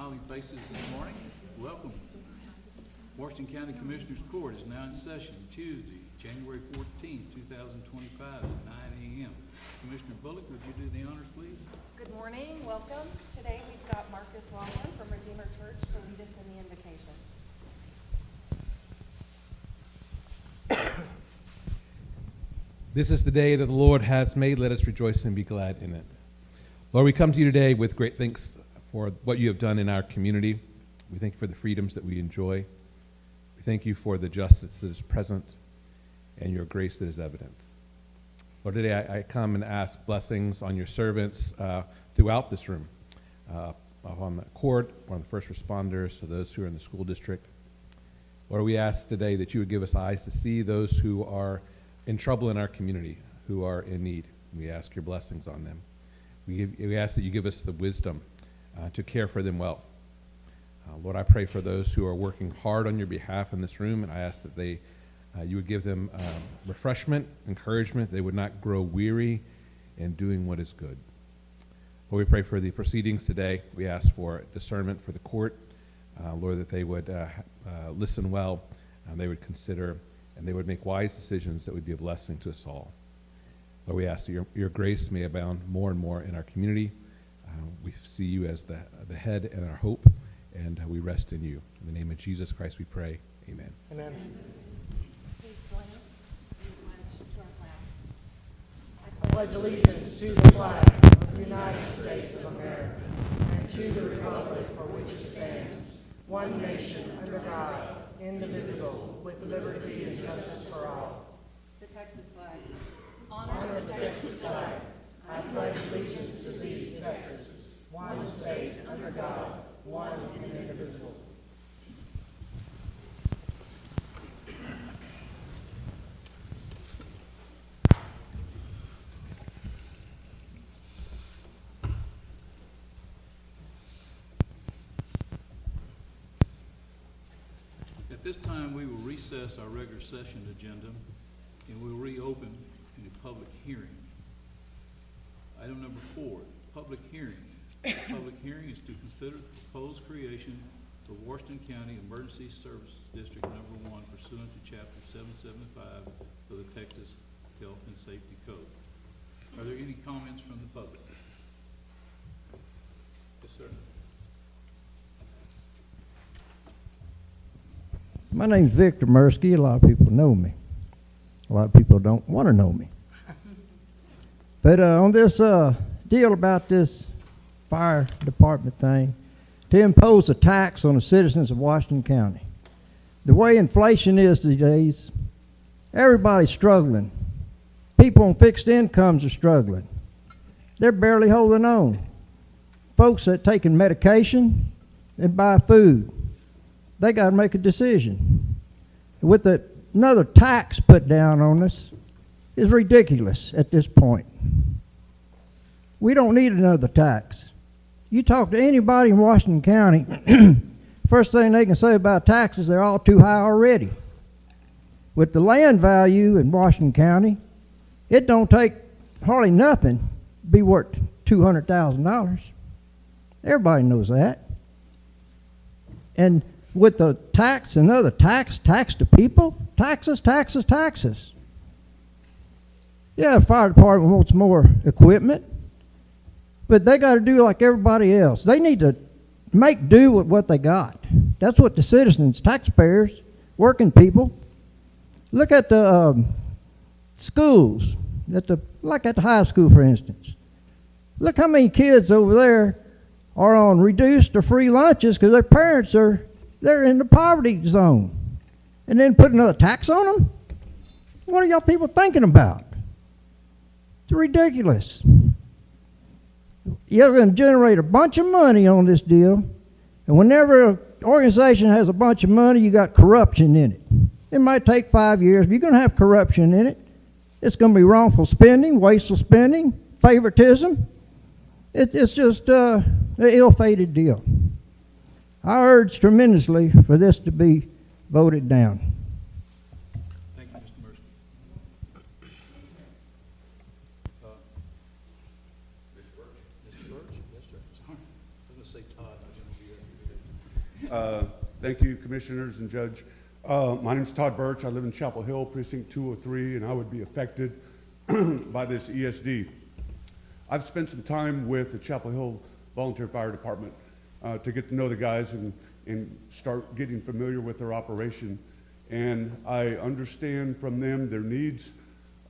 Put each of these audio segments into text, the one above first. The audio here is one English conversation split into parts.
smiling faces this morning. Welcome. Washington County Commissioners Court is now in session Tuesday, January 14th, 2025 at 9 a.m. Commissioner Bullock, would you do the honors, please? Good morning, welcome. Today we've got Marcus Longman from Redeemer Church to lead us in the invocation. This is the day that the Lord has made. Let us rejoice and be glad in it. Lord, we come to you today with great thanks for what you have done in our community. We thank you for the freedoms that we enjoy. We thank you for the justice that is present and your grace that is evident. Lord, today I come and ask blessings on your servants throughout this room, on the court, on the first responders, to those who are in the school district. Lord, we ask today that you would give us eyes to see those who are in trouble in our community, who are in need. We ask your blessings on them. We ask that you give us the wisdom to care for them well. Lord, I pray for those who are working hard on your behalf in this room, and I ask that you would give them refreshment, encouragement. They would not grow weary in doing what is good. Lord, we pray for the proceedings today. We ask for discernment for the court. Lord, that they would listen well, they would consider, and they would make wise decisions that would be a blessing to us all. Lord, we ask that your grace may abound more and more in our community. We see you as the head and our hope, and we rest in you. In the name of Jesus Christ we pray. Amen. Amen. Please join us in the pledge to our flag. I pledge allegiance to the flag of the United States of America and to the republic for which it stands, one nation under God, indivisible, with liberty and justice for all. The Texas flag. Honor the Texas flag. I pledge allegiance to thee, Texas, one state under God, one and indivisible. At this time, we will recess our regular session agenda and we'll reopen in a public hearing. Item number 4, public hearing. The public hearing is to consider the proposed creation of Washington County Emergency Service District Number 1 pursuant to Chapter 775 of the Texas Health and Safety Code. Are there any comments from the public? Yes, sir. My name's Victor Mursky. A lot of people know me. A lot of people don't want to know me. But on this deal about this fire department thing, to impose a tax on the citizens of Washington County. The way inflation is these days, everybody's struggling. People on fixed incomes are struggling. They're barely holding on. Folks that taking medication and buy food, they got to make a decision. With another tax put down on us is ridiculous at this point. We don't need another tax. You talk to anybody in Washington County, first thing they can say about taxes, they're all too high already. With the land value in Washington County, it don't take hardly nothing to be worth $200,000. Everybody knows that. And with the tax, another tax to people, taxes. Yeah, the fire department wants more equipment, but they got to do like everybody else. They need to make do with what they got. That's what the citizens, taxpayers, working people. Look at the schools, like at the high school, for instance. Look how many kids over there are on reduced or free lunches because their parents they're in the poverty zone. And then put another tax on them? What are y'all people thinking about? It's ridiculous. You're going to generate a bunch of money on this deal, and whenever an organization has a bunch of money, you got corruption in it. It might take 5 years, but you're going to have corruption in it. It's going to be wrongful spending, wasteful spending, favoritism. It's just an ill-fated deal. I urge tremendously for this to be voted down. Thank you, Mr. Mercer. Mr. Birch? Yes, sir. Sorry. I was going to say Todd. I was going to be Thank you, Commissioners and Judge. My name is Todd Birch. I live in Chapel Hill, Precinct 203, and I would be affected by this ESD. I've spent some time with the Chapel Hill Volunteer Fire Department to get to know the guys and start getting familiar with their operation. And I understand from them their needs.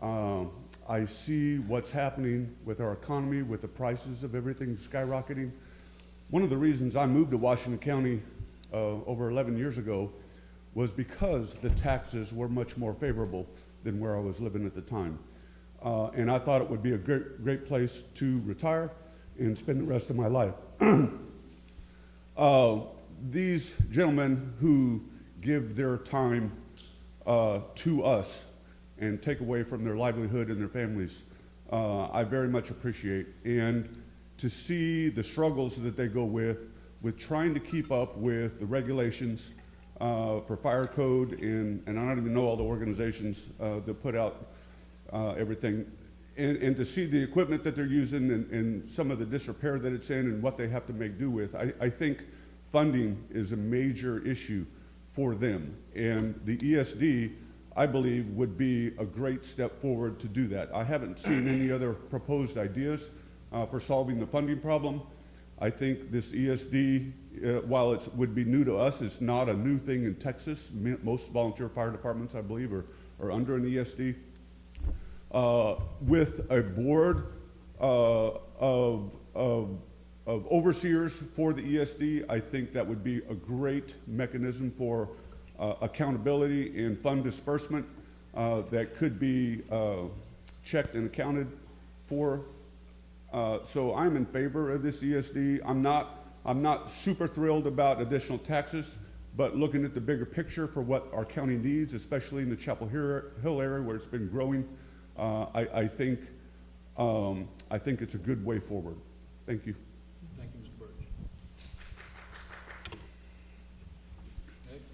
I see what's happening with our economy, with the prices of everything skyrocketing. One of the reasons I moved to Washington County over 11 years ago was because the taxes were much more favorable than where I was living at the time. And I thought it would be a great place to retire and spend the rest of my life. These gentlemen who give their time to us and take away from their livelihood and their families, I very much appreciate. And to see the struggles that they go with trying to keep up with the regulations for fire code, and I don't even know all the organizations that put out everything, and to see the equipment that they're using and some of the disrepair that it's in and what they have to make do with. I think funding is a major issue for them, and the ESD, I believe, would be a great step forward to do that. I haven't seen any other proposed ideas for solving the funding problem. I think this ESD, while it would be new to us, it's not a new thing in Texas. Most volunteer fire departments, I believe, are under an ESD. With a board of overseers for the ESD, I think that would be a great mechanism for accountability and fund disbursement that could be checked and accounted for. So I'm in favor of this ESD. I'm not super thrilled about additional taxes, but looking at the bigger picture for what our county needs, especially in the Chapel Hill area where it's been growing, I think it's a good way forward. Thank you. Thank you, Mr. Birch. Next.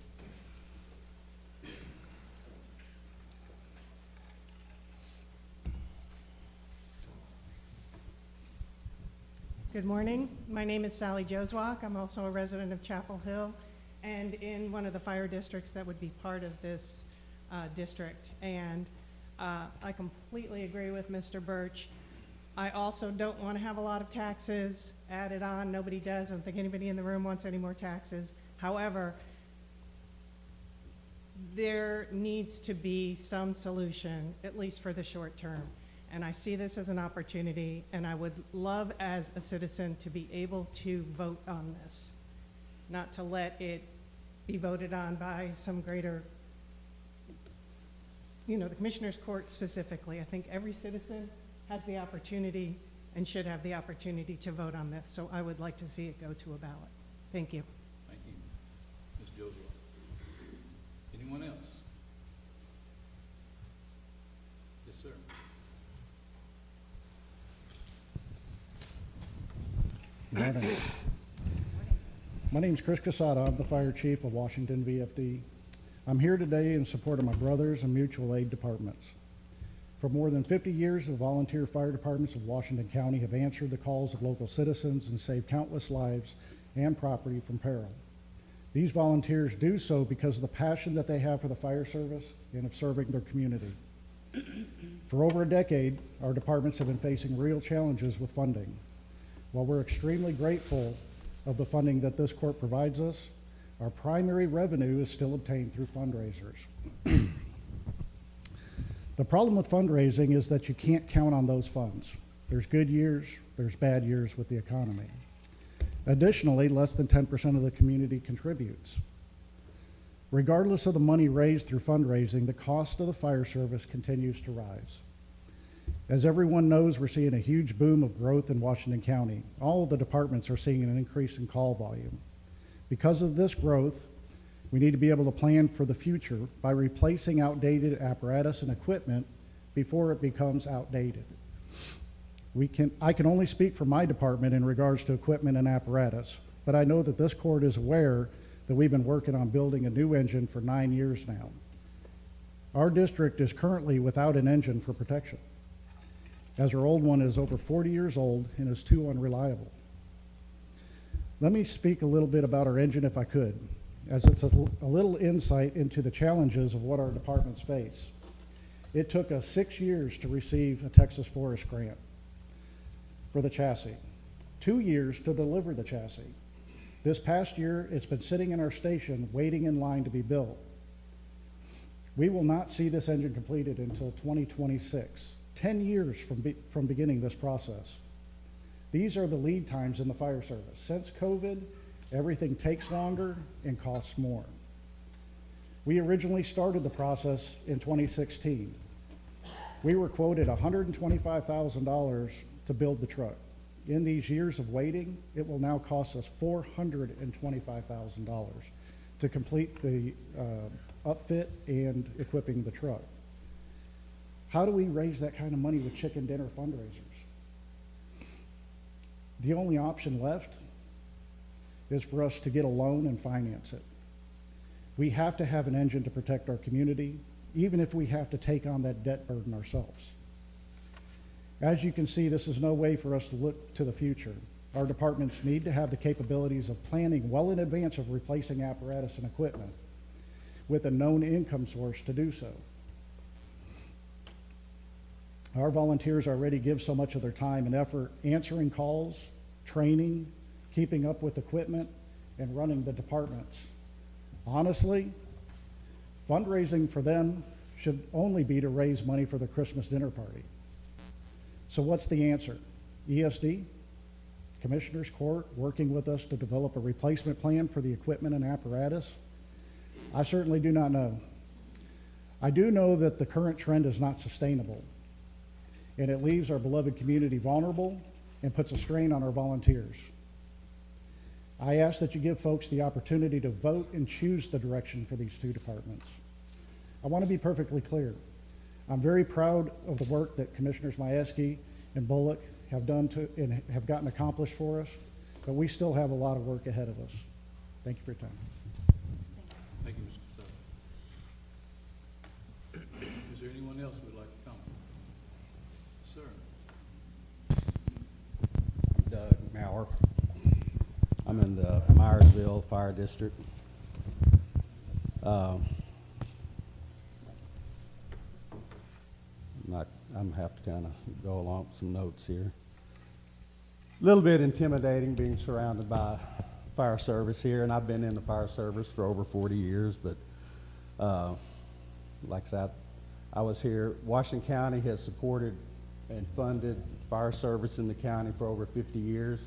Good morning. My name is Sally Joswak. I'm also a resident of Chapel Hill and in one of the fire districts that would be part of this district. And I completely agree with Mr. Birch. I also don't want to have a lot of taxes added on. Nobody does. I don't think anybody in the room wants any more taxes. However, there needs to be some solution, at least for the short term. And I see this as an opportunity, and I would love as a citizen to be able to vote on this, not to let it be voted on by some greater, the Commissioner's Court specifically. I think every citizen has the opportunity and should have the opportunity to vote on this. So I would like to see it go to a ballot. Thank you. Thank you, Ms. Joseph. Anyone else? Yes, sir. Good morning. My name is Chris Casada. I'm the fire chief of Washington VFD. I'm here today in support of my brothers and mutual aid departments. For more than 50 years, the volunteer fire departments of Washington County have answered the calls of local citizens and saved countless lives and property from peril. These volunteers do so because of the passion that they have for the fire service and of serving their community. For over a decade, our departments have been facing real challenges with funding. While we're extremely grateful of the funding that this court provides us, our primary revenue is still obtained through fundraisers. The problem with fundraising is that you can't count on those funds. There's good years, there's bad years with the economy. Additionally, less than 10% of the community contributes. Regardless of the money raised through fundraising, the cost of the fire service continues to rise. As everyone knows, we're seeing a huge boom of growth in Washington County. All of the departments are seeing an increase in call volume. Because of this growth, we need to be able to plan for the future by replacing outdated apparatus and equipment before it becomes outdated. I can only speak for my department in regards to equipment and apparatus, but I know that this court is aware that we've been working on building a new engine for 9 years now. Our district is currently without an engine for protection, as our old one is over 40 years old and is too unreliable. Let me speak a little bit about our engine if I could, as it's a little insight into the challenges of what our departments face. It took us 6 years to receive a Texas Forest grant for the chassis, 2 years to deliver the chassis. This past year, it's been sitting in our station waiting in line to be built. We will not see this engine completed until 2026, 10 years from beginning this process. These are the lead times in the fire service. Since COVID, everything takes longer and costs more. We originally started the process in 2016. We were quoted $125,000 to build the truck. In these years of waiting, it will now cost us $425,000 to complete the upfit and equipping the truck. How do we raise that kind of money with chicken dinner fundraisers? The only option left is for us to get a loan and finance it. We have to have an engine to protect our community, even if we have to take on that debt burden ourselves. As you can see, this is no way for us to look to the future. Our departments need to have the capabilities of planning well in advance of replacing apparatus and equipment with a known income source to do so. Our volunteers already give so much of their time and effort answering calls, training, keeping up with equipment, and running the departments. Honestly, fundraising for them should only be to raise money for the Christmas dinner party. So what's the answer? ESD, Commissioners Court, working with us to develop a replacement plan for the equipment and apparatus? I certainly do not know. I do know that the current trend is not sustainable, and it leaves our beloved community vulnerable and puts a strain on our volunteers. I ask that you give folks the opportunity to vote and choose the direction for these two departments. I want to be perfectly clear. I'm very proud of the work that Commissioners Majewski and Bullock have done and have gotten accomplished for us, but we still have a lot of work ahead of us. Thank you for your time. Thank you, Mr. Casado. Is there anyone else who would like to comment? Sir. Doug Maurer. I'm in the Myersville Fire District. I'm have to kind of go along with some notes here. A little bit intimidating being surrounded by fire service here, and I've been in the fire service for over 40 years, but like I said, I was here. Washington County has supported and funded fire service in the county for over 50 years.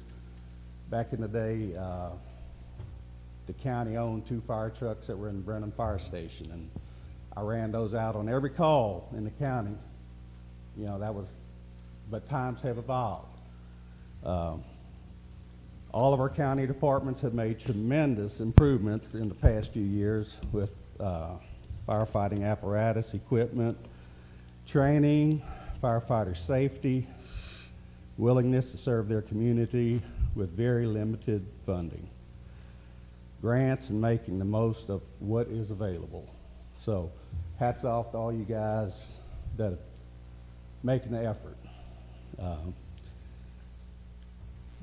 Back in the day, the county owned 2 fire trucks that were in the Brenham Fire Station, and I ran those out on every call in the county. You know, but times have evolved. All of our county departments have made tremendous improvements in the past few years with firefighting apparatus, equipment, training, firefighter safety, willingness to serve their community with very limited funding, grants, and making the most of what is available. So hats off to all you guys that are making the effort.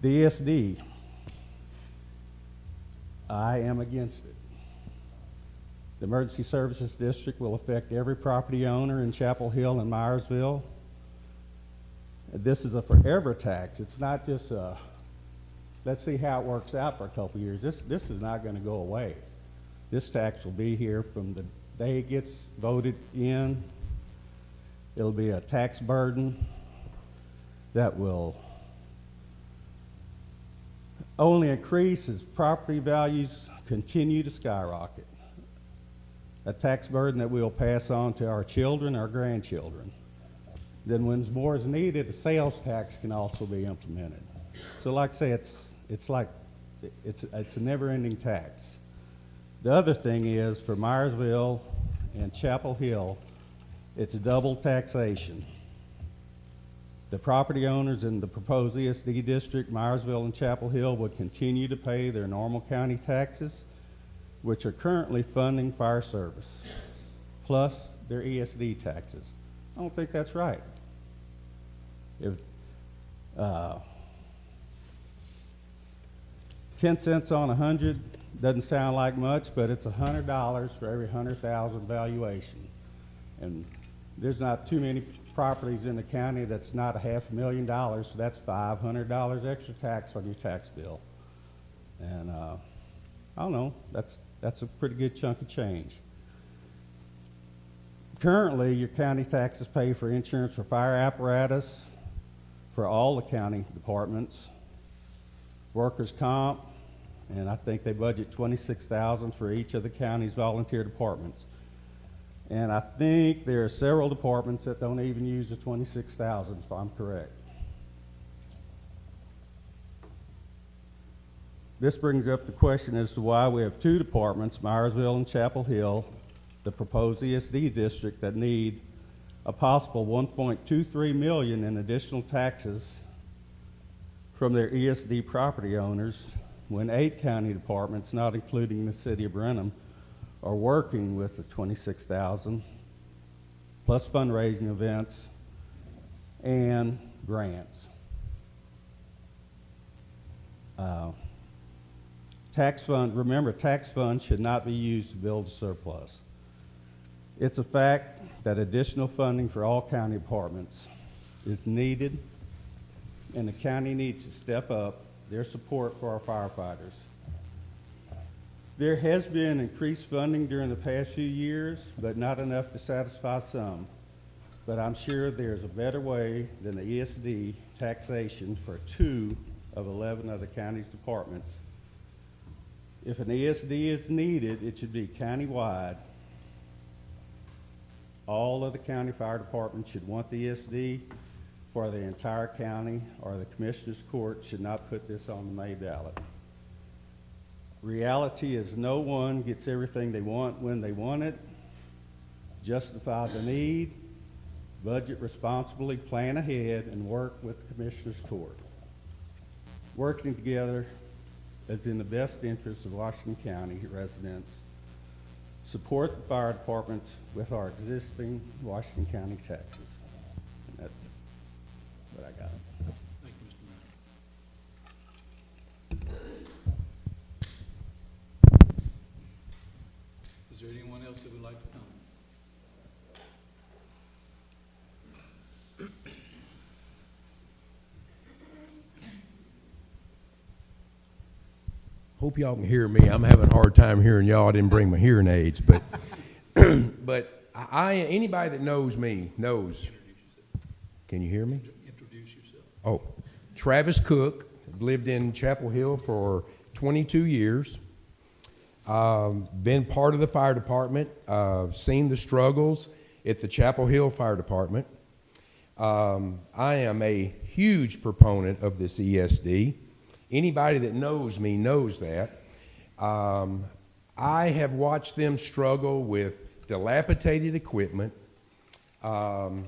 The ESD, I am against it. The Emergency Services District will affect every property owner in Chapel Hill and Myersville. This is a forever tax. It's not just a, let's see how it works out for a couple of years. This is not going to go away. This tax will be here from the day it gets voted in. It'll be a tax burden that will only increase as property values continue to skyrocket. A tax burden that we'll pass on to our children, our grandchildren. Then when more is needed, a sales tax can also be implemented. So like I say, it's a never-ending tax. The other thing is for Myersville and Chapel Hill, it's double taxation. The property owners in the proposed ESD district, Myersville and Chapel Hill, would continue to pay their normal county taxes, which are currently funding fire service, plus their ESD taxes. I don't think that's right. 10 cents on 100 doesn't sound like much, but it's $100 for every 100,000 valuation. And there's not too many properties in the county that's not $500,000, so that's $500 extra tax on your tax bill. And I don't know, that's a pretty good chunk of change. Currently, your county taxes pay for insurance for fire apparatus for all the county departments, workers' comp, and I think they budget $26,000 for each of the county's volunteer departments. And I think there are several departments that don't even use the $26,000, if I'm correct. This brings up the question as to why we have two departments, Myersville and Chapel Hill, the proposed ESD district, that need a possible $1.23 million in additional taxes from their ESD property owners, when 8 county departments, not including the city of Brenham, are working with the $26,000 plus fundraising events and grants. Remember, tax funds should not be used to build a surplus. It's a fact that additional funding for all county departments is needed, and the county needs to step up their support for our firefighters. There has been increased funding during the past few years, but not enough to satisfy some. But I'm sure there's a better way than the ESD taxation for 2 of 11 of the county's departments. If an ESD is needed, it should be countywide. All of the county fire departments should want the ESD for the entire county, or the Commissioner's Court should not put this on the May ballot. Reality is no one gets everything they want when they want it. Justify the need, budget responsibly, plan ahead, and work with the Commissioner's Court. Working together is in the best interest of Washington County residents. Support the fire department with our existing Washington County taxes. And that's what I got. Thank you, Mr. Mayor. Is there anyone else that would like to comment? Hope y'all can hear me. I'm having a hard time hearing y'all. I didn't bring my hearing aids, but but anybody that knows me knows. Can you hear me? Introduce yourself. Oh, Travis Cook, lived in Chapel Hill for 22 years. Been part of the fire department. Seen the struggles at the Chapel Hill Fire Department. I am a huge proponent of this ESD. Anybody that knows me knows that. I have watched them struggle with dilapidated equipment. The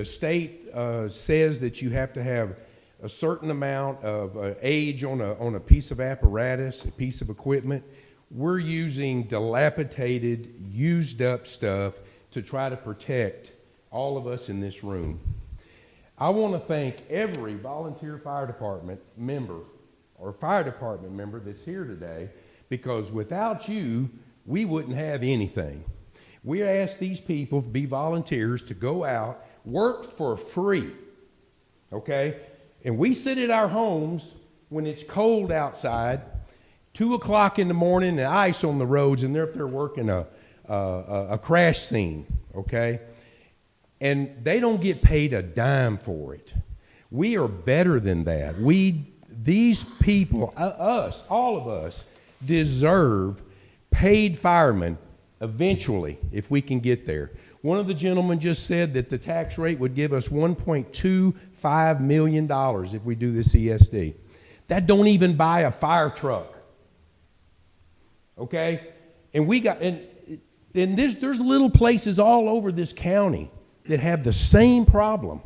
state says that you have to have a certain amount of age on a piece of apparatus, a piece of equipment. We're using dilapidated, used up stuff to try to protect all of us in this room. I want to thank every volunteer fire department member or fire department member that's here today, because without you, we wouldn't have anything. We ask these people to be volunteers to go out, work for free, okay? And we sit at our homes when it's cold outside, 2 o'clock in the morning, and ice on the roads, and they're up there working a crash scene, okay? And they don't get paid a dime for it. We are better than that. These people, us, all of us, deserve paid firemen eventually, if we can get there. One of the gentlemen just said that the tax rate would give us $1.25 million if we do this ESD. That don't even buy a fire truck. Okay? And there's little places all over this county that have the same problem.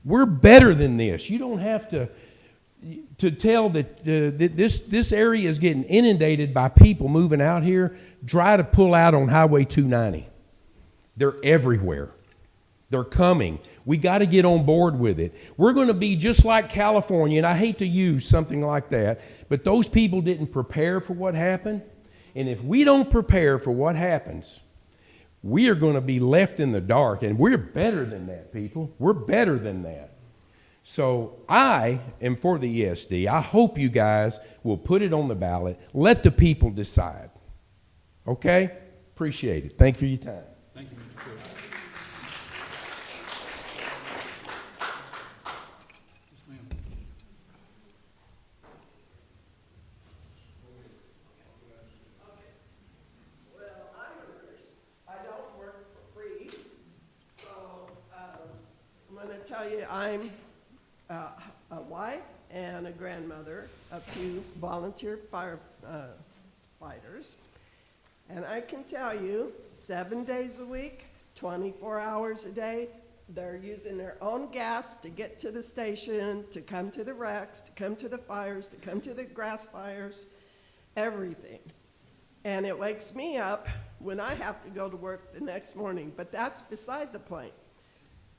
We're better than this. You don't have to tell that this area is getting inundated by people moving out here. Try to pull out on Highway 290. They're everywhere. They're coming. We got to get on board with it. We're going to be just like California, and I hate to use something like that, but those people didn't prepare for what happened. And if we don't prepare for what happens, we are going to be left in the dark, and we're better than that, people. We're better than that. So I am for the ESD. I hope you guys will put it on the ballot. Let the people decide. Okay? Appreciate it. Thank you for your time. Thank you, Mr. Cook. Yes, ma'am. Well, I'm a nurse. I don't work for free. So I'm going to tell you, I'm a wife and a grandmother of two volunteer firefighters. And I can tell you, 7 days a week, 24 hours a day, they're using their own gas to get to the station, to come to the wrecks, to come to the fires, to come to the grass fires, everything. And it wakes me up when I have to go to work the next morning, but that's beside the point.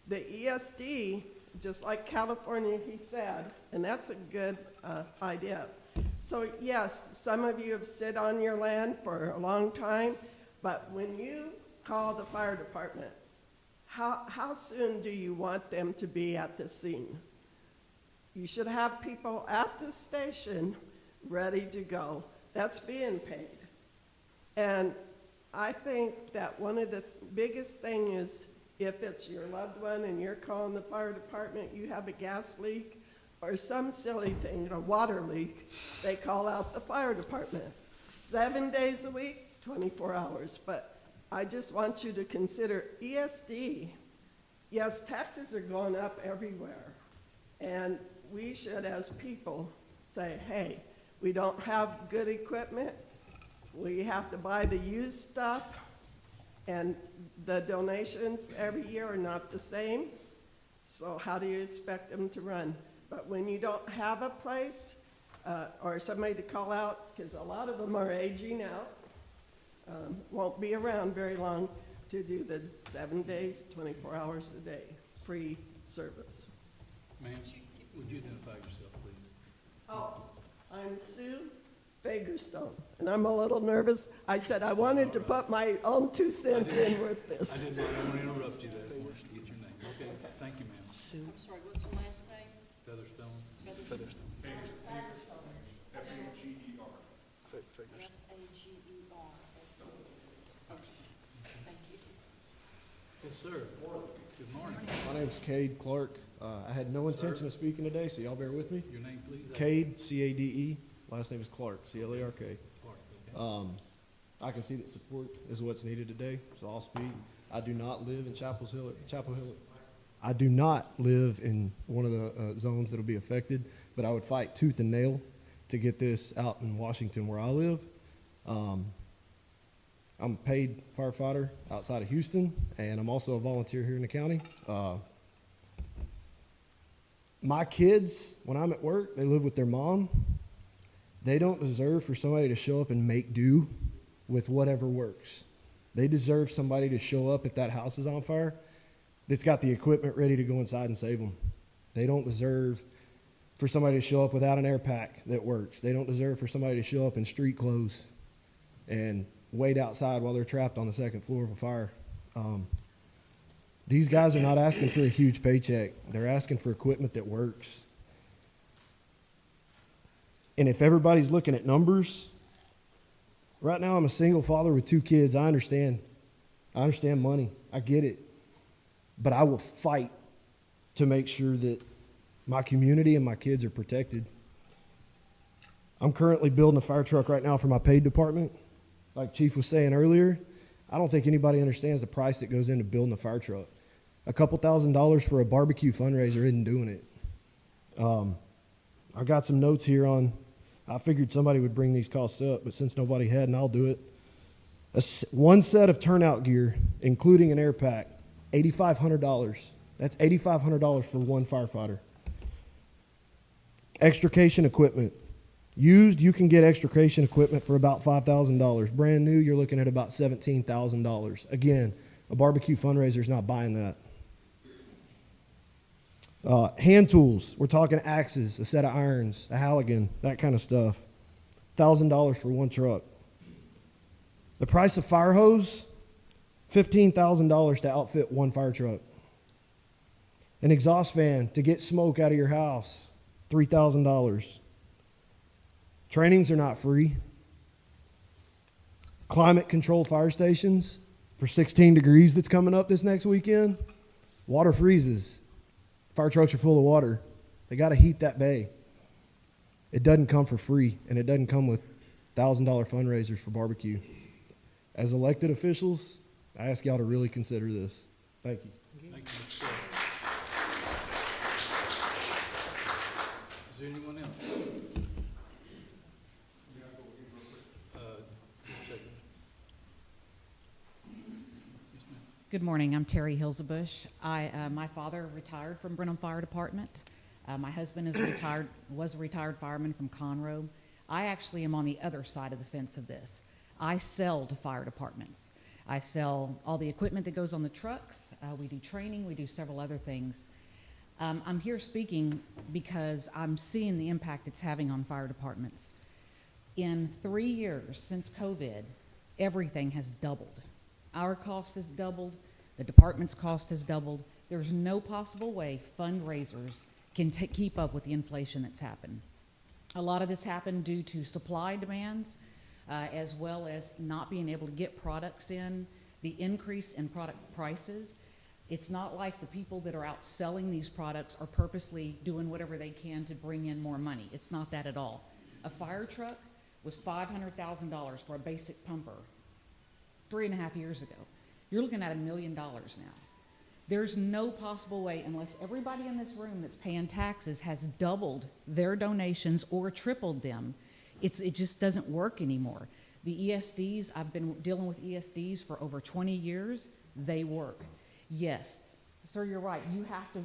The ESD, just like California, he said, and that's a good idea. So yes, some of you have sit on your land for a long time, but when you call the fire department, how soon do you want them to be at the scene? You should have people at the station ready to go. That's being paid. And I think that one of the biggest thing is if it's your loved one and you're calling the fire department, you have a gas leak or some silly thing, a water leak, they call out the fire department. 7 days a week, 24 hours. But I just want you to consider ESD. Yes, taxes are going up everywhere. And we should, as people, say, hey, we don't have good equipment. We have to buy the used stuff. And the donations every year are not the same. So how do you expect them to run? But when you don't have a place or somebody to call out, because a lot of them are aging out, won't be around very long to do the 7 days, 24 hours a day, free service. Ma'am, would you identify yourself, please? Oh, I'm Sue Fagerstone, and I'm a little nervous. I said I wanted to put my own 2 cents in with I this. didn't want to interrupt you there first to get your name. Okay, thank you, ma'am. I'm sorry, what's the last name? Featherstone? Featherstone. F-A-G-E-R. Thank you. Yes, sir. Good morning. My name's Cade Clark. I had no intention of speaking today, so y'all bear with me. Your name, please? Cade, C-A-D-E. Last name is Clark, C-L-A-R-K. Clark, okay. I can see that support is what's needed today, so I'll speak. I do not live in Chapel Hill. I do not live in one of the zones that'll be affected, but I would fight tooth and nail to get this out in Washington where I live. I'm a paid firefighter outside of Houston, and I'm also a volunteer here in the county. My kids, when I'm at work, they live with their mom. They don't deserve for somebody to show up and make do with whatever works. They deserve somebody to show up if that house is on fire that's got the equipment ready to go inside and save them. They don't deserve for somebody to show up without an air pack that works. They don't deserve for somebody to show up in street clothes and wait outside while they're trapped on the second floor of a fire. These guys are not asking for a huge paycheck. They're asking for equipment that works. And if everybody's looking at numbers, right now I'm a single father with 2 kids. I understand money. I get it. But I will fight to make sure that my community and my kids are protected. I'm currently building a fire truck right now for my paid department. Like Chief was saying earlier, I don't think anybody understands the price that goes into building a fire truck. A couple $1,000s for a barbecue fundraiser isn't doing it. I've got some notes here on, I figured somebody would bring these costs up, but since nobody had, and I'll do it. One set of turnout gear, including an air pack, $8,500. That's $8,500 for one firefighter. Extrication equipment. Used, you can get extrication equipment for about $5,000. Brand new, you're looking at about $17,000. Again, a barbecue fundraiser is not buying that. Hand tools, we're talking axes, a set of irons, a Halligan, that kind of stuff. $1,000 for one truck. The price of fire hose, $15,000 to outfit one fire truck. An exhaust fan to get smoke out of your house, $3,000. Trainings are not free. Climate controlled fire stations for 16 degrees that's coming up this next weekend. Water freezes. Fire trucks are full of water. They got to heat that bay. It doesn't come for free, and it doesn't come with $1,000 fundraisers for barbecue. As elected officials, I ask y'all to really consider this. Thank you. Thank you, Mr. Sir. Is there anyone else? Just a second. Yes, ma'am. Good morning. I'm Terry Hilzebush. My father retired from Brenham Fire Department. My husband was a retired fireman from Conroe. I actually am on the other side of the fence of this. I sell to fire departments. I sell all the equipment that goes on the trucks. We do training. We do several other things. I'm here speaking because I'm seeing the impact it's having on fire departments. In 3 years since COVID, everything has doubled. Our cost has doubled. The department's cost has doubled. There's no possible way fundraisers can keep up with the inflation that's happened. A lot of this happened due to supply demands, as well as not being able to get products in, the increase in product prices. It's not like the people that are out selling these products are purposely doing whatever they can to bring in more money. It's not that at all. A fire truck was $500,000 for a basic pumper 3.5 years ago. You're looking at $1 million now. There's no possible way, unless everybody in this room that's paying taxes has doubled their donations or tripled them, it just doesn't work anymore. The ESDs, I've been dealing with ESDs for over 20 years. They work. Yes, sir, you're right.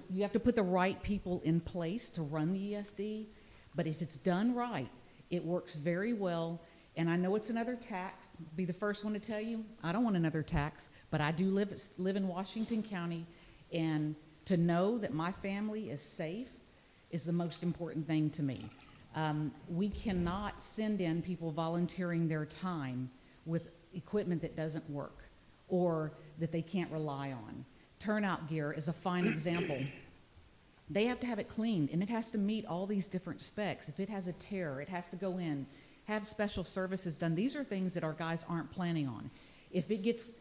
You have to put the right people in place to run the ESD, but if it's done right, it works very well. And I know it's another tax. I'll be the first one to tell you, I don't want another tax, but I do live in Washington County, and to know that my family is safe is the most important thing to me. We cannot send in people volunteering their time with equipment that doesn't work or that they can't rely on. Turnout gear is a fine example. They have to have it cleaned, and it has to meet all these different specs. If it has a tear, it has to go in, have special services done. These are things that our guys aren't planning on. If it gets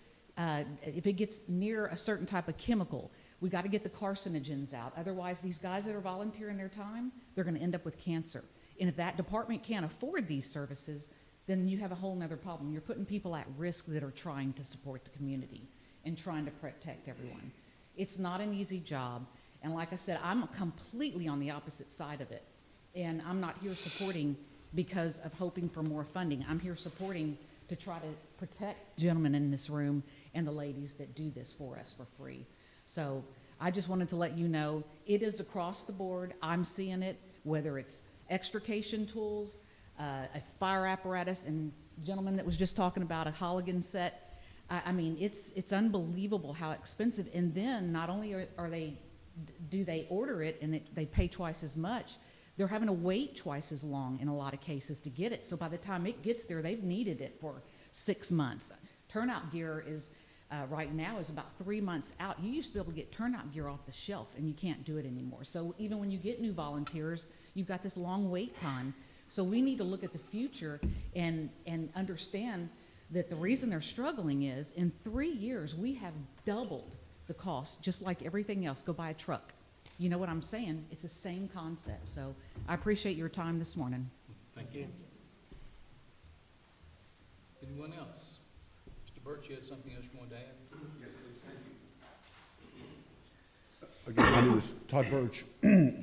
near a certain type of chemical, we got to get the carcinogens out. Otherwise, these guys that are volunteering their time, they're going to end up with cancer. And if that department can't afford these services, then you have a whole nother problem. You're putting people at risk that are trying to support the community and trying to protect everyone. It's not an easy job. And like I said, I'm completely on the opposite side of it. And I'm not here supporting because of hoping for more funding. I'm here supporting to try to protect gentlemen in this room and the ladies that do this for us for free. So I just wanted to let you know it is across the board. I'm seeing it, whether it's extrication tools, a fire apparatus, and gentleman that was just talking about a Halligan set. I mean, it's unbelievable how expensive. And then not only do they order it and they pay twice as much, they're having to wait twice as long in a lot of cases to get it. So by the time it gets there, they've needed it for 6 months. Turnout gear is right now is about 3 months out. You used to be able to get turnout gear off the shelf, and you can't do it anymore. So even when you get new volunteers, you've got this long wait time. So we need to look at the future and understand that the reason they're struggling is in 3 years, we have doubled the cost, just like everything else. Go buy a truck. You know what I'm saying? It's the same concept. So I appreciate your time this morning. Thank you. Anyone else? Mr. Birch, you had something else you wanted to add? Yes, please. Thank you. Again, my name is Todd Birch.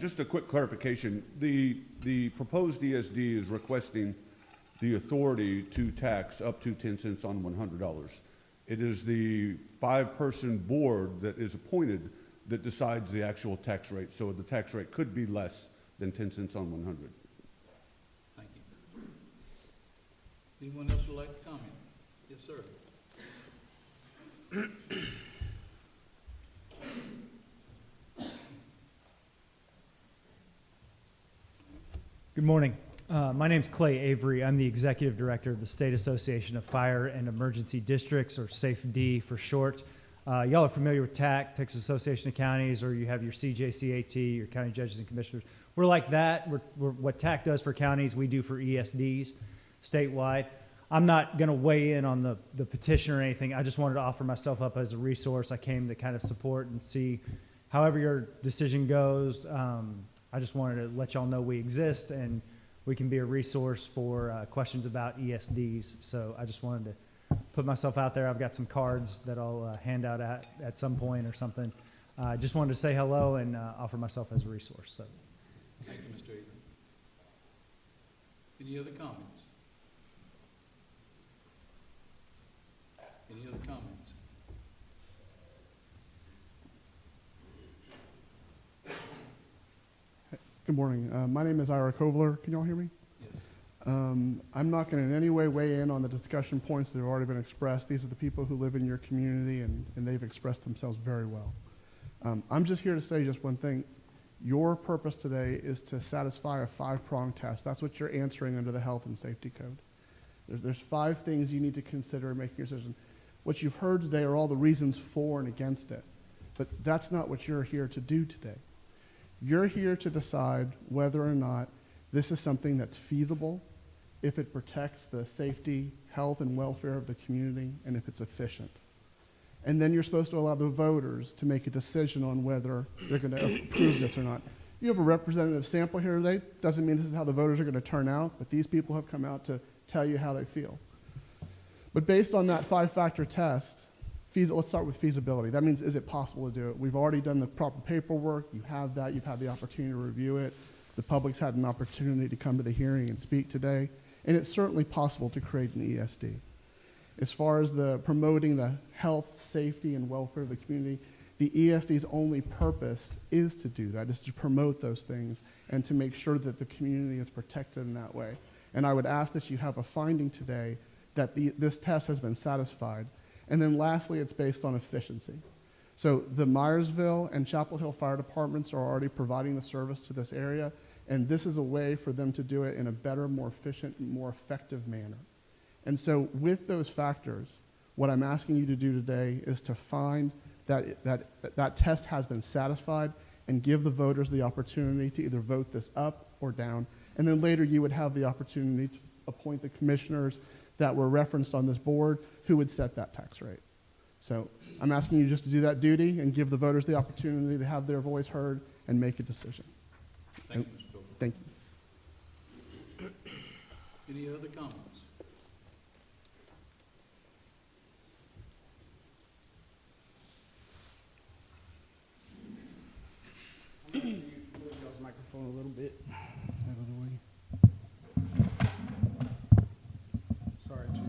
Just a quick clarification. The proposed ESD is requesting the authority to tax up to 10 cents on $100. It is the 5-person board that is appointed that decides the actual tax rate. So the tax rate could be less than 10 cents on 100. Thank you. Anyone else would like to comment? Yes, sir. Good morning. My name's Clay Avery. I'm the Executive Director of the State Association of Fire and Emergency Districts, or SAFE-D for short. Y'all are familiar with TAC, Texas Association of Counties, or you have your CJCAT, your County Judges and Commissioners. We're like that. We're what TAC does for counties, we do for ESDs statewide. I'm not going to weigh in on the petition or anything. I just wanted to offer myself up as a resource. I came to kind of support and see however your decision goes. I just wanted to let y'all know we exist and we can be a resource for questions about ESDs. So I just wanted to put myself out there. I've got some cards that I'll hand out at some point or something. I just wanted to say hello and offer myself as a resource. So. Thank you, Mr. Avery. Any other comments? Any other comments? Good morning. My name is Ira Kovler. Can y'all hear me? Yes. I'm not going to in any way weigh in on the discussion points that have already been expressed. These are the people who live in your community, and they've expressed themselves very well. I'm just here to say just one thing. Your purpose today is to satisfy a 5-prong test. That's what you're answering under the Health and Safety Code. There's 5 things you need to consider in making your decision. What you've heard today are all the reasons for and against it, but that's not what you're here to do today. You're here to decide whether or not this is something that's feasible, if it protects the safety, health, and welfare of the community, and if it's efficient. And then you're supposed to allow the voters to make a decision on whether they're going to approve this or not. You have a representative sample here today. Doesn't mean this is how the voters are going to turn out, but these people have come out to tell you how they feel. But based on that 5-factor test, let's start with feasibility. That means, is it possible to do it? We've already done the proper paperwork. You have that. You've had the opportunity to review it. The public's had an opportunity to come to the hearing and speak today. And it's certainly possible to create an ESD. As far as the promoting the health, safety, and welfare of the community, the ESD's only purpose is to do that, is to promote those things and to make sure that the community is protected in that way. And I would ask that you have a finding today that this test has been satisfied. And then lastly, it's based on efficiency. So the Myersville and Chapel Hill Fire Departments are already providing the service to this area, and this is a way for them to do it in a better, more efficient, and more effective manner. And so with those factors, what I'm asking you to do today is to find that test has been satisfied and give the voters the opportunity to either vote this up or down. And then later you would have the opportunity to appoint the commissioners that were referenced on this board who would set that tax rate. So I'm asking you just to do that duty and give the voters the opportunity to have their voice heard and make a decision. Thank you, Mr. Coker. Thank you. Any other comments? I'm going to move y'all's microphone a little bit out of the way. Sorry to.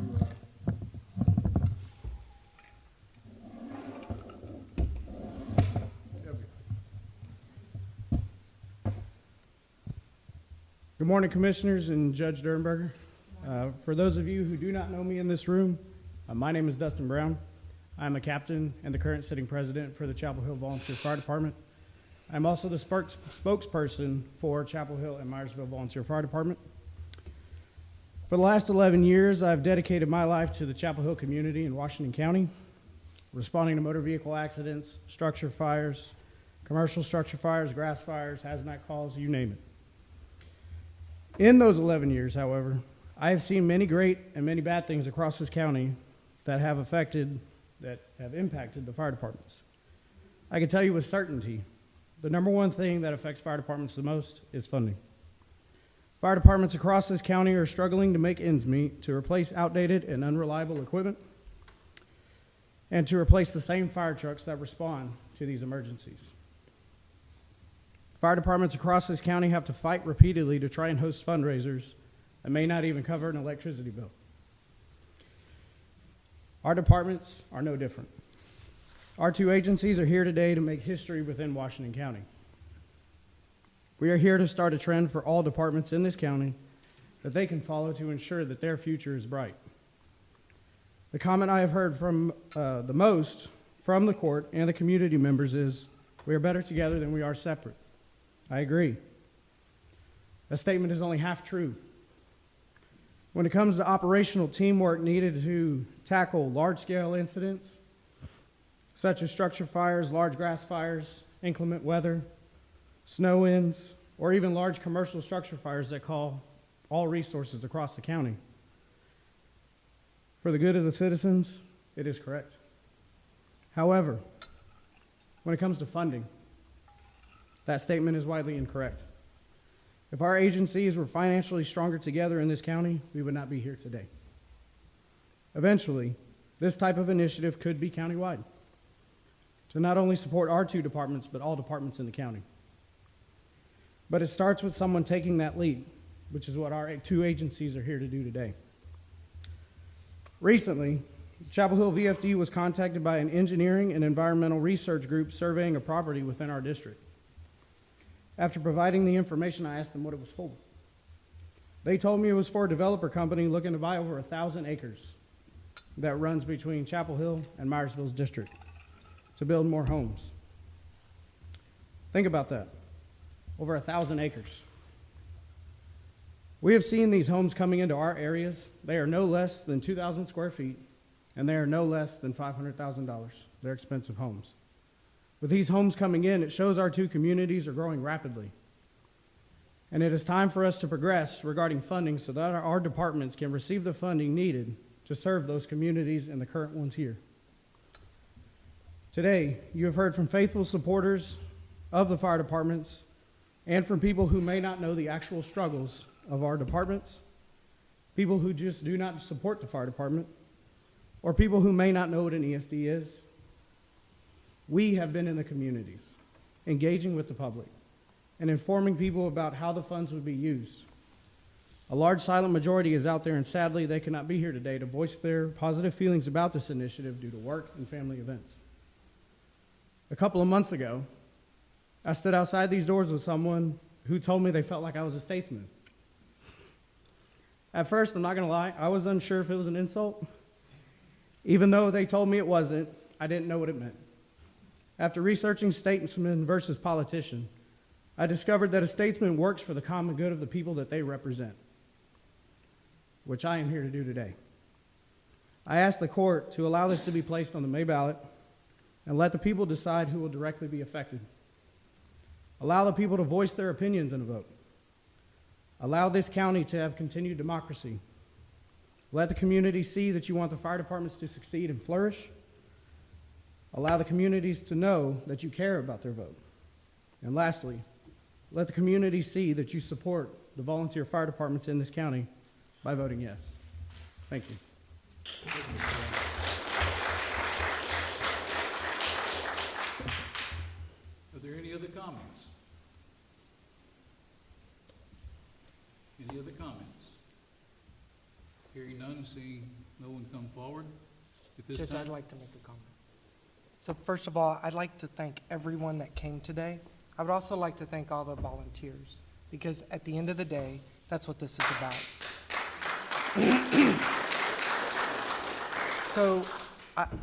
Good morning, Commissioners and Judge Dernberger. For those of you who do not know me in this room, my name is Dustin Brown. I'm a captain and the current sitting president for the Chapel Hill Volunteer Fire Department. I'm also the spokesperson for Chapel Hill and Myersville Volunteer Fire Department. For the last 11 years, I've dedicated my life to the Chapel Hill community in Washington County, responding to motor vehicle accidents, structure fires, commercial structure fires, grass fires, hazmat calls, you name it. In those 11 years, however, I have seen many great and many bad things across this county that have impacted the fire departments. I can tell you with certainty, the number one thing that affects fire departments the most is funding. Fire departments across this county are struggling to make ends meet to replace outdated and unreliable equipment and to replace the same fire trucks that respond to these emergencies. Fire departments across this county have to fight repeatedly to try and host fundraisers that may not even cover an electricity bill. Our departments are no different. Our two agencies are here today to make history within Washington County. We are here to start a trend for all departments in this county that they can follow to ensure that their future is bright. The comment I have heard from the most from the court and the community members is, we are better together than we are separate. I agree. That statement is only half true. When it comes to operational teamwork needed to tackle large-scale incidents, such as structure fires, large grass fires, inclement weather, snow winds, or even large commercial structure fires that call all resources across the county. For the good of the citizens, it is correct. However, when it comes to funding, that statement is widely incorrect. If our agencies were financially stronger together in this county, we would not be here today. Eventually, this type of initiative could be countywide to not only support our 2 departments, but all departments in the county. But it starts with someone taking that lead, which is what our 2 agencies are here to do today. Recently, Chapel Hill VFD was contacted by an engineering and environmental research group surveying a property within our district. After providing the information, I asked them what it was for. They told me it was for a developer company looking to buy over 1,000 acres that runs between Chapel Hill and Myersville's district to build more homes. Think about that. Over 1,000 acres. We have seen these homes coming into our areas. They are no less than 2,000 square feet, and they are no less than $500,000. They're expensive homes. With these homes coming in, it shows our 2 communities are growing rapidly. And it is time for us to progress regarding funding so that our departments can receive the funding needed to serve those communities and the current ones here. Today, you have heard from faithful supporters of the fire departments and from people who may not know the actual struggles of our departments, people who just do not support the fire department, or people who may not know what an ESD is. We have been in the communities, engaging with the public, and informing people about how the funds would be used. A large silent majority is out there, and sadly, they cannot be here today to voice their positive feelings about this initiative due to work and family events. A couple of months ago, I stood outside these doors with someone who told me they felt like I was a statesman. At first, I'm not going to lie, I was unsure if it was an insult. Even though they told me it wasn't, I didn't know what it meant. After researching statesman versus politician, I discovered that a statesman works for the common good of the people that they represent, which I am here to do today. I asked the court to allow this to be placed on the May ballot and let the people decide who will directly be affected. Allow the people to voice their opinions in a vote. Allow this county to have continued democracy. Let the community see that you want the fire departments to succeed and flourish. Allow the communities to know that you care about their vote. And lastly, let the community see that you support the volunteer fire departments in this county by voting yes. Thank you. Are there any other comments? Any other comments? Hearing none, seeing no one come forward at this Judge, time? I'd like to make a comment. So first of all, I'd like to thank everyone that came today. I would also like to thank all the volunteers, because at the end of the day, that's what this is about. So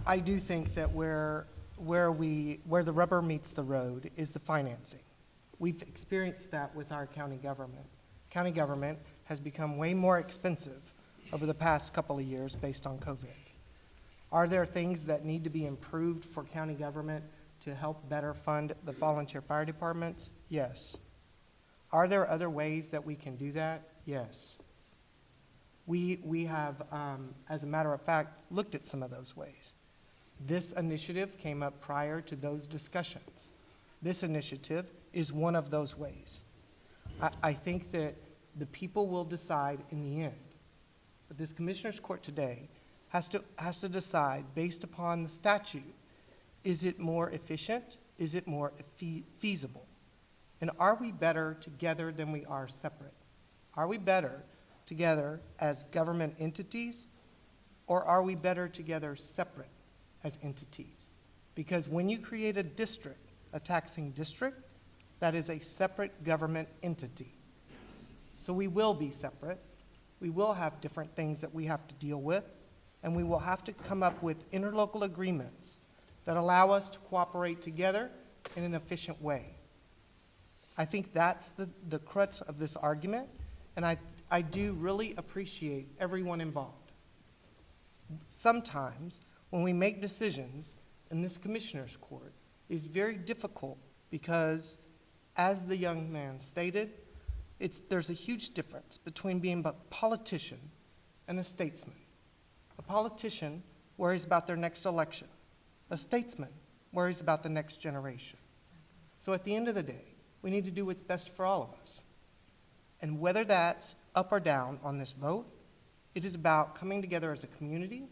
I do think that where the rubber meets the road is the financing. We've experienced that with our county government. County government has become way more expensive over the past couple of years based on COVID. Are there things that need to be improved for county government to help better fund the volunteer fire departments? Yes. Are there other ways that we can do that? Yes. We have, as a matter of fact, looked at some of those ways. This initiative came up prior to those discussions. This initiative is one of those ways. I think that the people will decide in the end. But this Commissioner's Court today has to decide, based upon the statute, is it more efficient? Is it more feasible? And are we better together than we are separate? Are we better together as government entities, or are we better together separate as entities? Because when you create a district, a taxing district, that is a separate government entity. So we will be separate. We will have different things that we have to deal with, and we will have to come up with interlocal agreements that allow us to cooperate together in an efficient way. I think that's the crux of this argument, and I do really appreciate everyone involved. Sometimes, when we make decisions in this commissioner's court, it's very difficult because, as the young man stated, there's a huge difference between being a politician and a statesman. A politician worries about their next election. A statesman worries about the next generation. So at the end of the day, we need to do what's best for all of us. And whether that's up or down on this vote, it is about coming together as a community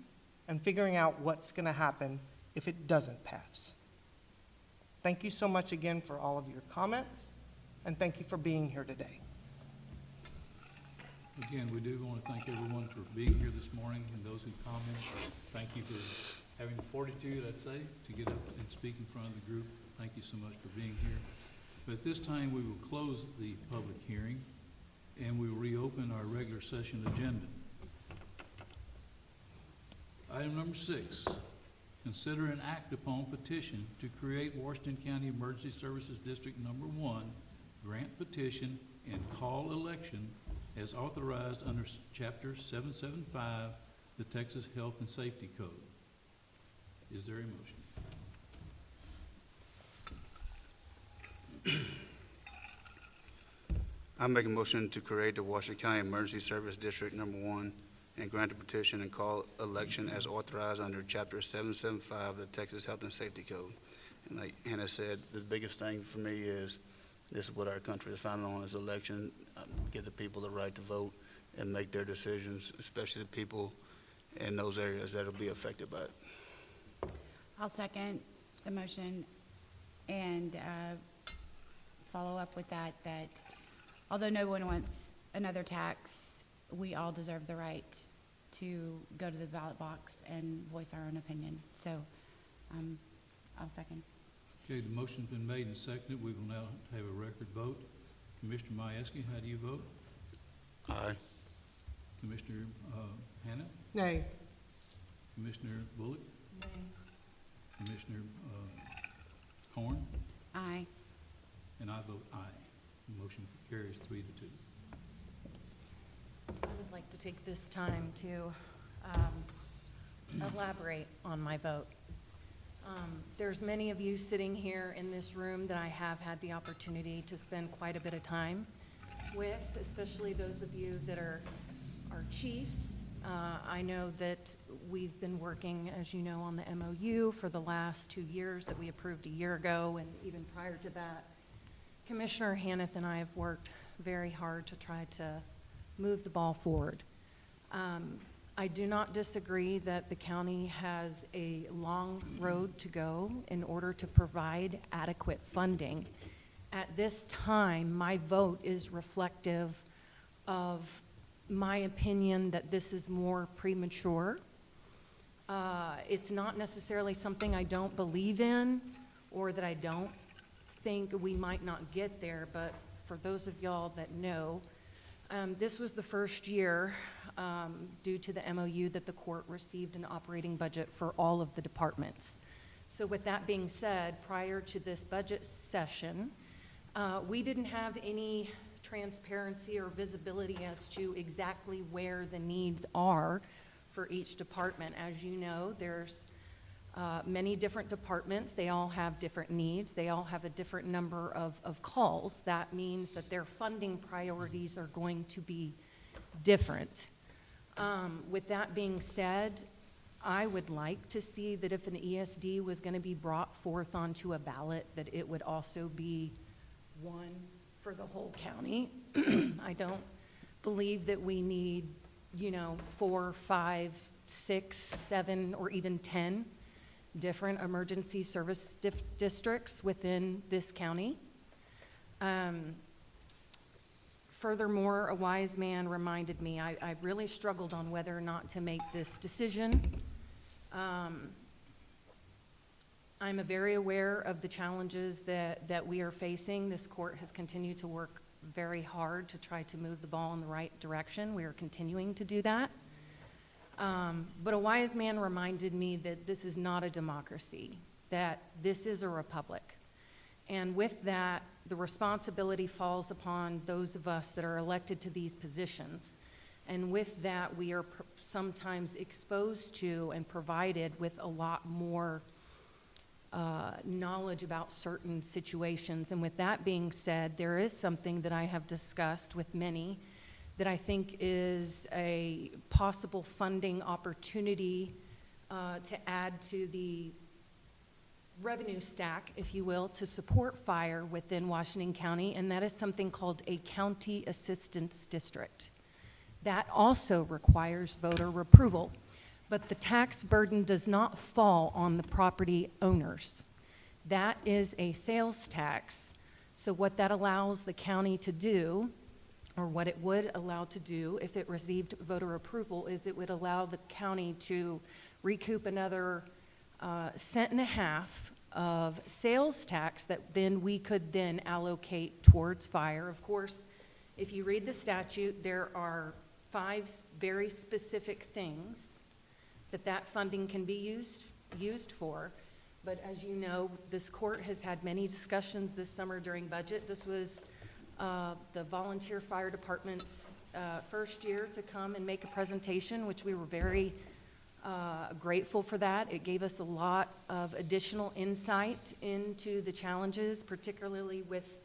and figuring out what's going to happen if it doesn't pass. Thank you so much again for all of your comments, and thank you for being here today. Again, we do want to thank everyone for being here this morning and those who commented. Thank you for having the fortitude, I'd say, to get up and speak in front of the group. Thank you so much for being here. But at this time, we will close the public hearing and we will reopen our regular session agenda. Item number 6, consider and act upon petition to create Washington County Emergency Services District Number 1 grant petition and call election as authorized under Chapter 775, the Texas Health and Safety Code. Is there a motion? I make a motion to create the Washington County Emergency Service District Number 1 and grant a petition and call election as authorized under Chapter 775 of the Texas Health and Safety Code. And like Hannah said, the biggest thing for me is this is what our country is founded on, is election. Give the people the right to vote and make their decisions, especially the people in those areas that will be affected by it. I'll second the motion and follow up with that although no one wants another tax, we all deserve the right to go to the ballot box and voice our own opinion. So I'll second. Okay, the motion's been made and seconded. We will now have a record vote. Commissioner Majewski, how do you vote? Aye. Commissioner Hannah? Nay. Commissioner Bullock? Nay. Commissioner Corn? Aye. And I vote aye. The motion carries 3-2. I would like to take this time to elaborate on my vote. There's many of you sitting here in this room that I have had the opportunity to spend quite a bit of time with, especially those of you that are chiefs. I know that we've been working, as you know, on the MOU for the last 2 years that we approved a year ago, and even prior to that, Commissioner Hanneth and I have worked very hard to try to move the ball forward. I do not disagree that the county has a long road to go in order to provide adequate funding. At this time, my vote is reflective of my opinion that this is more premature. It's not necessarily something I don't believe in or that I don't think we might not get there, but for those of y'all that know, this was the first year due to the MOU that the court received an operating budget for all of the departments. So with that being said, prior to this budget session, we didn't have any transparency or visibility as to exactly where the needs are for each department. As you know, there's many different departments. They all have different needs. They all have a different number of calls. That means that their funding priorities are going to be different. With that being said, I would like to see that if an ESD was going to be brought forth onto a ballot, that it would also be one for the whole county. I don't believe that we need, 4, 5, 6, 7, or even 10 different emergency service districts within this county. Furthermore, a wise man reminded me, I really struggled on whether or not to make this decision. I'm very aware of the challenges that we are facing. This court has continued to work very hard to try to move the ball in the right direction. We are continuing to do that. But a wise man reminded me that this is not a democracy, that this is a republic. And with that, the responsibility falls upon those of us that are elected to these positions. And with that, we are sometimes exposed to and provided with a lot more knowledge about certain situations. And with that being said, there is something that I have discussed with many that I think is a possible funding opportunity to add to the revenue stack, if you will, to support fire within Washington County, and that is something called a county assistance district. That also requires voter approval, but the tax burden does not fall on the property owners. That is a sales tax. So what that allows the county to do, or what it would allow to do if it received voter approval, is it would allow the county to recoup another $1.50 of sales tax that then we could then allocate towards fire. Of course, if you read the statute, there are 5 very specific things that funding can be used for. But as you know, this court has had many discussions this summer during budget. This was the volunteer fire department's first year to come and make a presentation, which we were very grateful for that. It gave us a lot of additional insight into the challenges, particularly with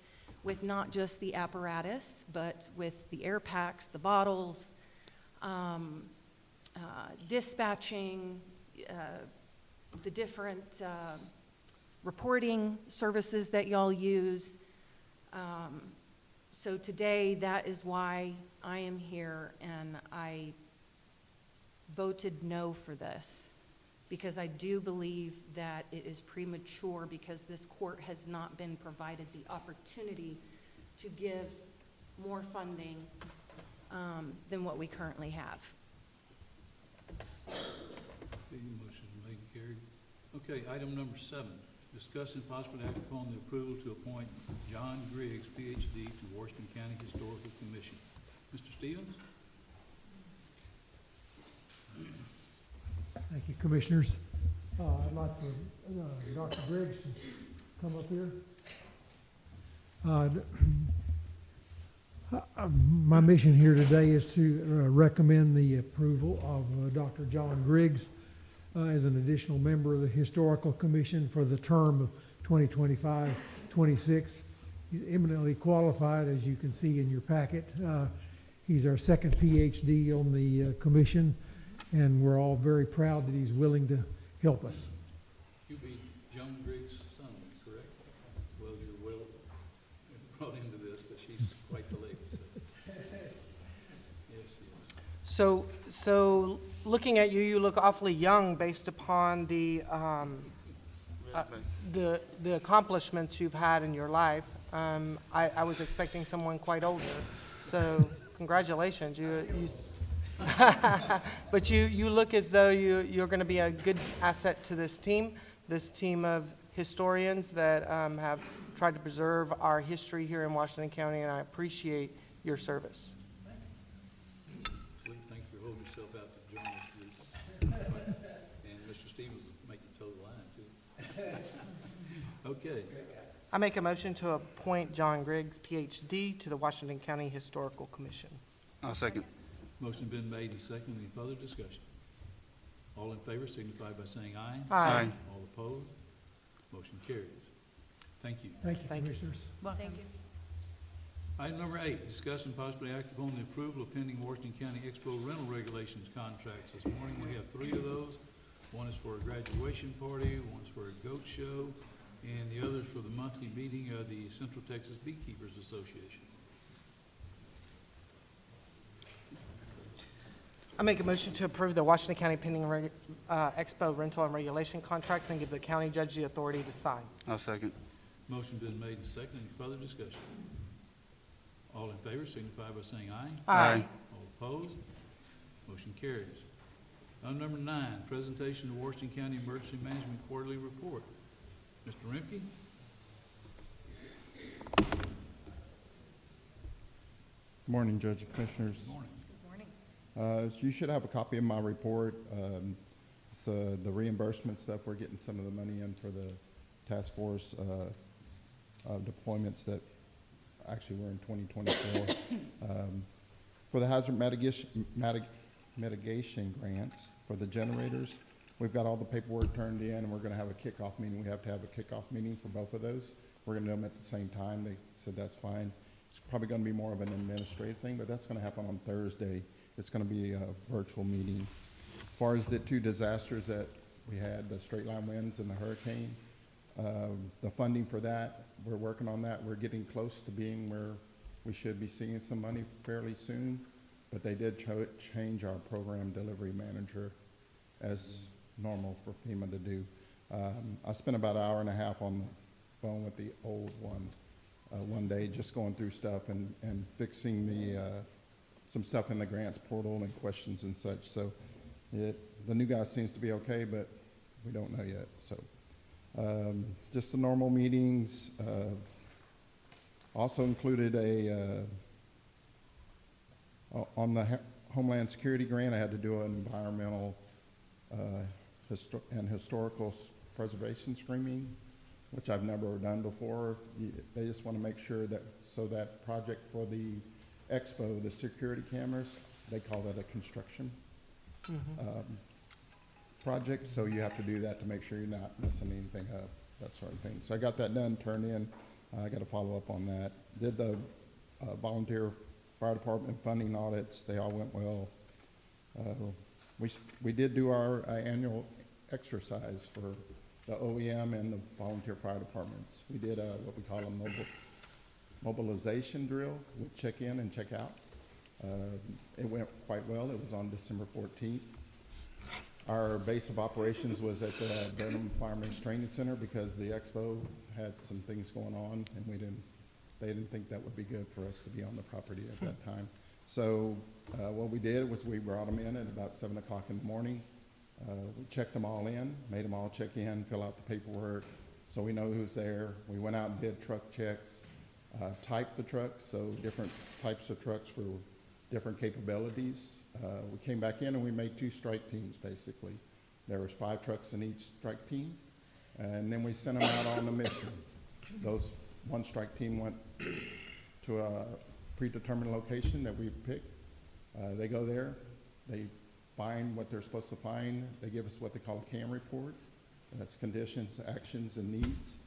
not just the apparatus, but with the air packs, the bottles, dispatching, the different reporting services that y'all use. So today, that is why I am here, and I voted no for this, because I do believe that it is premature because this court has not been provided the opportunity to give more funding than what we currently have. Okay, motion made and carried. Okay, item number 7, discuss and possibly act upon the approval to appoint John Griggs, PhD, to Washington County Historical Commission. Mr. Stevens? Thank you, Commissioners. I'd like for Dr. Griggs to come up here. My mission here today is to recommend the approval of Dr. John Griggs as an additional member of the Historical Commission for the term of 2025-26. He's eminently qualified, as you can see in your packet. He's our second PhD on the commission, and we're all very proud that he's willing to help us. You be Joan Griggs' son, correct? Well, you're well brought into this, but she's quite the lady. So. Yes, yes. So looking at you, you look awfully young based upon the accomplishments you've had in your life. I was expecting someone quite older, so congratulations. But you look as though you're going to be a good asset to this team of historians that have tried to preserve our history here in Washington County, and I appreciate your service. Thanks for holding yourself out to join this group. And Mr. Stevens will make you toe the line, too. Okay. I make a motion to appoint John Griggs, PhD, to the Washington County Historical Commission. I'll second. Motion been made and seconded. Any further discussion? All in favor signify by saying aye. Aye. All opposed? Motion carries. Thank you. Thank you, Commissioners. Thank you. Item number 8, discuss and possibly act upon the approval of pending Washington County Expo rental regulations contracts. This morning we have 3 of those. One is for a graduation party, one's for a goat show, and the other is for the monthly meeting of the Central Texas Beekeepers Association. I make a motion to approve the Washington County pending Expo rental and regulation contracts and give the county judge the authority to sign. I'll second. Motion been made and seconded. Any further discussion? All in favor signify by saying aye. Aye. All opposed? Motion carries. Item number 9, presentation of Washington County Emergency Management Quarterly Report. Mr. Remke? Good morning, Judge and Commissioners. Good morning. You should have a copy of my report. It's the reimbursement stuff. We're getting some of the money in for the task force deployments that actually were in 2024. For the hazard mitigation grants for the generators, we've got all the paperwork turned in, and we're going to have a kickoff meeting. We have to have a kickoff meeting for both of those. We're going to do them at the same time. They said that's fine. It's probably going to be more of an administrative thing, but that's going to happen on Thursday. It's going to be a virtual meeting. As far as the two disasters that we had, the straight line winds and the hurricane, the funding for that, we're working on that. We're getting close to being where we should be seeing some money fairly soon, but they did change our program delivery manager as normal for FEMA to do. I spent about an hour and a half on the phone with the old one day, just going through stuff and fixing some stuff in the grants portal and questions and such. So the new guy seems to be okay, but we don't know yet. So just the normal meetings. Also included on the Homeland Security grant, I had to do an environmental and historical preservation screening, which I've never done before. They just want to make sure that, so that project for the expo, the security cameras, they call that a construction project, so you have to do that to make sure you're not messing anything up, that sort of thing. So I got that done, turned in. I got to follow up on that. Did the volunteer fire department funding audits. They all went well. We did do our annual exercise for the OEM and the volunteer fire departments. We did what we call a mobilization drill with check in and check out. It went quite well. It was on December 14th. Our base of operations was at the Burnham Firemen's Training Center because the expo had some things going on, and they didn't think that would be good for us to be on the property at that time. So what we did was we brought them in at about 7 o'clock in the morning. We checked them all in, made them all check in, fill out the paperwork so we know who's there. We went out and did truck checks, typed the trucks, so different types of trucks for different capabilities. We came back in and we made 2 strike teams, basically. There was 5 trucks in each strike team, and then we sent them out on a mission. Those 1 strike team went to a predetermined location that we picked. They go there, they find what they're supposed to find. They give us what they call a CAM report. That's conditions, actions, and needs.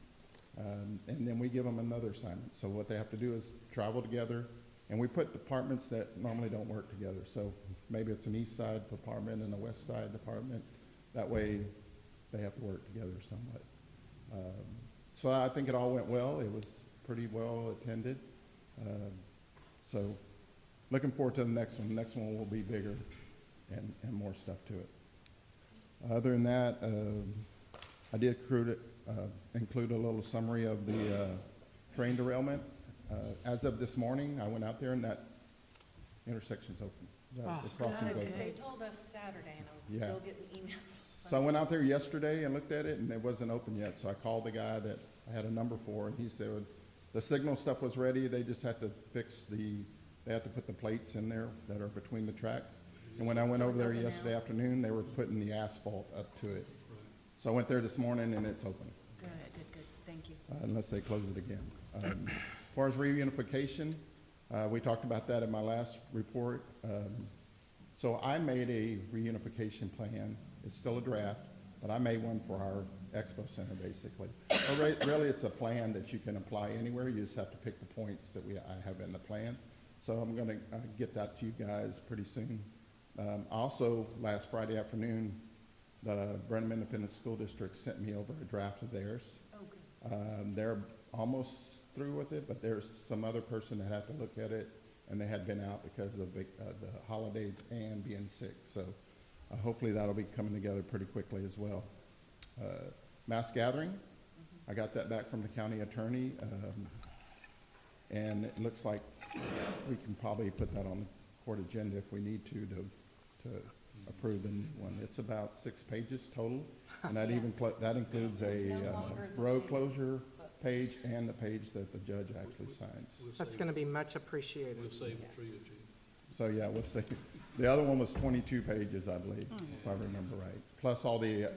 And then we give them another assignment. So what they have to do is travel together, and we put departments that normally don't work together. So maybe it's an east side department and a west side department. That way they have to work together somewhat. So I think it all went well. It was pretty well attended. So looking forward to the next one. The next one will be bigger and more stuff to it. Other than that, I did include a little summary of the train derailment. As of this morning, I went out there and that intersection's open. The crossing's open. Because they told us Saturday, and I'm still getting emails. So I went out there yesterday and looked at it, and it wasn't open yet. So I called the guy that I had a number for, and he said the signal stuff was ready. They just had to they had to put the plates in there that are between the tracks. And when I went over there yesterday afternoon, they were putting the asphalt up to it. So I went there this morning, and it's open. Good. Thank you. Unless they close it again. As far as reunification, we talked about that in my last report. So I made a reunification plan. It's still a draft, but I made one for our expo center, basically. Really, it's a plan that you can apply anywhere. You just have to pick the points that I have in the plan. So I'm going to get that to you guys pretty soon. Also, last Friday afternoon, the Brenham Independent School District sent me over a draft of theirs. They're almost through with it, but there's some other person that had to look at it, and they had been out because of the holidays and being sick. So hopefully that'll be coming together pretty quickly as well. Mass gathering, I got that back from the county attorney, and it looks like we can probably put that on the court agenda if we need to approve the new one. It's about 6 pages total, and that that includes a road closure page and the page that the judge actually signs. That's going to be much appreciated. We'll save it for you, Chief. So yeah, we'll see. The other one was 22 pages, I believe, if I remember right, plus all the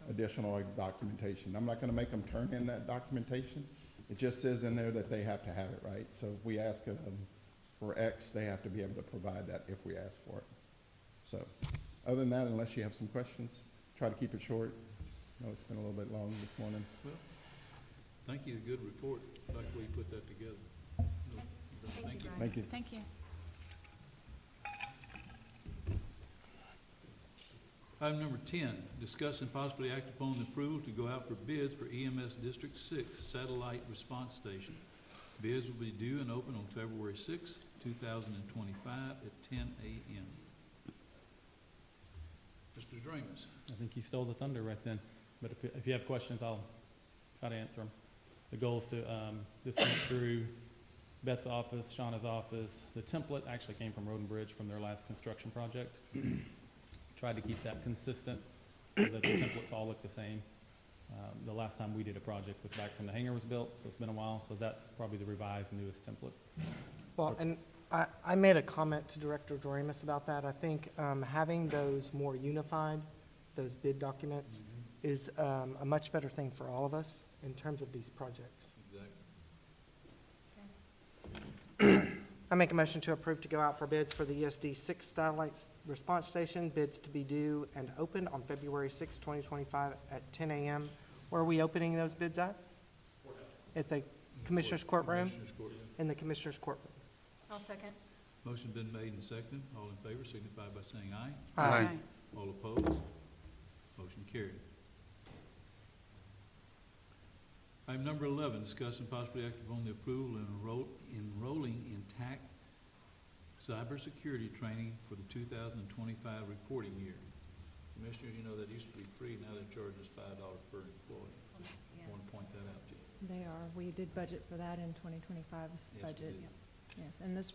additional documentation. I'm not going to make them turn in that documentation It just says in there that they have to have it, right? So if we ask them for X, they have to be able to provide that if we ask for it. So, other than that, unless you have some questions, try to keep it short. I know it's been a little bit long this morning. Well, thank you, good report. I like the way you put that together. No, Thank you. Thank you. Thank you. Item number 10, discuss and possibly act upon the approval to go out for bids for EMS District 6 Satellite Response Station. Bids will be due and open on February 6, 2025 at 10 a.m. Mr. Dramus. I think you stole the thunder right then, but if you have questions, I'll try to answer them. The goal is to, this went through Beth's office, Shauna's office. The template actually came from Road and Bridge from their last construction project. Tried to keep that consistent so that the templates all look the same. The last time we did a project was back when the hangar was built, so it's been a while, so that's probably the revised newest template. Well, and I made a comment to Director Doremus about that. I think having those more unified, those bid documents, is a much better thing for all of us in terms of these projects. Exactly. I make a motion to approve to go out for bids for the ESD 6 Satellite Response Station, bids to be due and open on February 6, 2025 at 10 a.m. Where are we opening those bids at? At the Commissioner's Courtroom? Commissioner's Court. In the Commissioner's Courtroom. I'll second. Motion been made and seconded. All in favor signify by saying aye. Aye. All opposed? Motion carried. Item number 11, discuss and possibly act upon the approval and enrolling in TAC cybersecurity training for the 2025 reporting year. Commissioners, you know that used to be free, now they charge us $5 per employee. I want to point that out to you. They are. We did budget for that in 2025's Yes, budget. we did. Yes, and this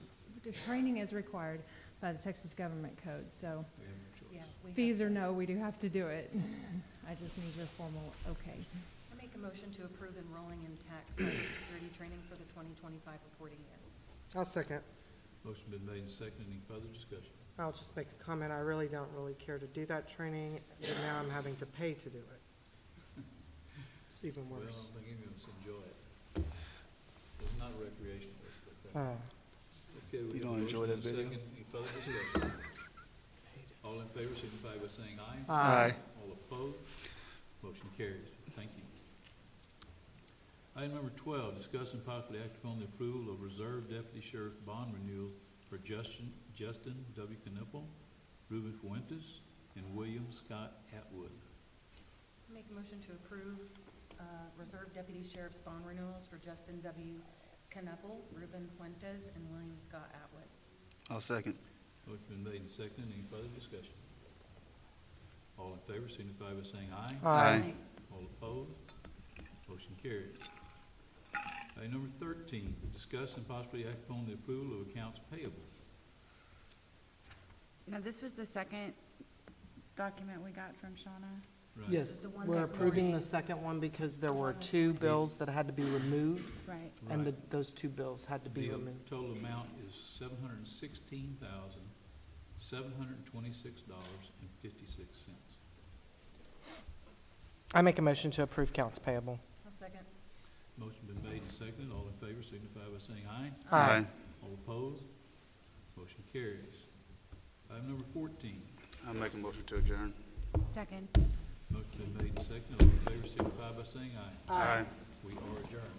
training is required by the Texas Government Code, so We have no choice. Yeah, we fees have or to- no, we do have to do it. I just need your formal okay. I make a motion to approve enrolling in tax cybersecurity training for the 2025 reporting year. I'll second. Motion been made and seconded. Any further discussion? I'll just make a comment. I really don't care to do that training, but now I'm having to pay to do it. It's even Well, I worse. don't think any of us enjoy it. It's not recreational. Okay, we You have a don't enjoy motion that and a video? second. Any further discussion? All in favor signify by saying aye. Aye. All opposed? Motion carries. Thank you. Item number 12, discuss and possibly act upon the approval of Reserve Deputy Sheriff bond renewal for Justin W. Knipple, Ruben Fuentes, and William Scott Atwood. Make a motion to approve Reserve Deputy Sheriff's bond renewals for Justin W. Knuppel, Ruben Fuentes, and William Scott Atwood. I'll second. Motion been made and seconded. Any further discussion? All in favor signify by saying aye. Aye. All opposed? Motion carries. Item number 13, discuss and possibly act upon the approval of accounts payable. Now, this was the second document we got from Shauna. Right. Yes, The one we're this approving the morning. second one because there were two bills that had to be removed, Right. and Right. those two bills had to be The removed. total amount is $716,726.56. I make a motion to approve counts payable. I'll second. Motion been made and seconded. All in favor signify by saying aye. Aye. All opposed? Motion carries. Item number 14, I'll make a motion to adjourn. Second. motion been made and seconded. All in favor signify by saying aye. Aye. We are adjourned.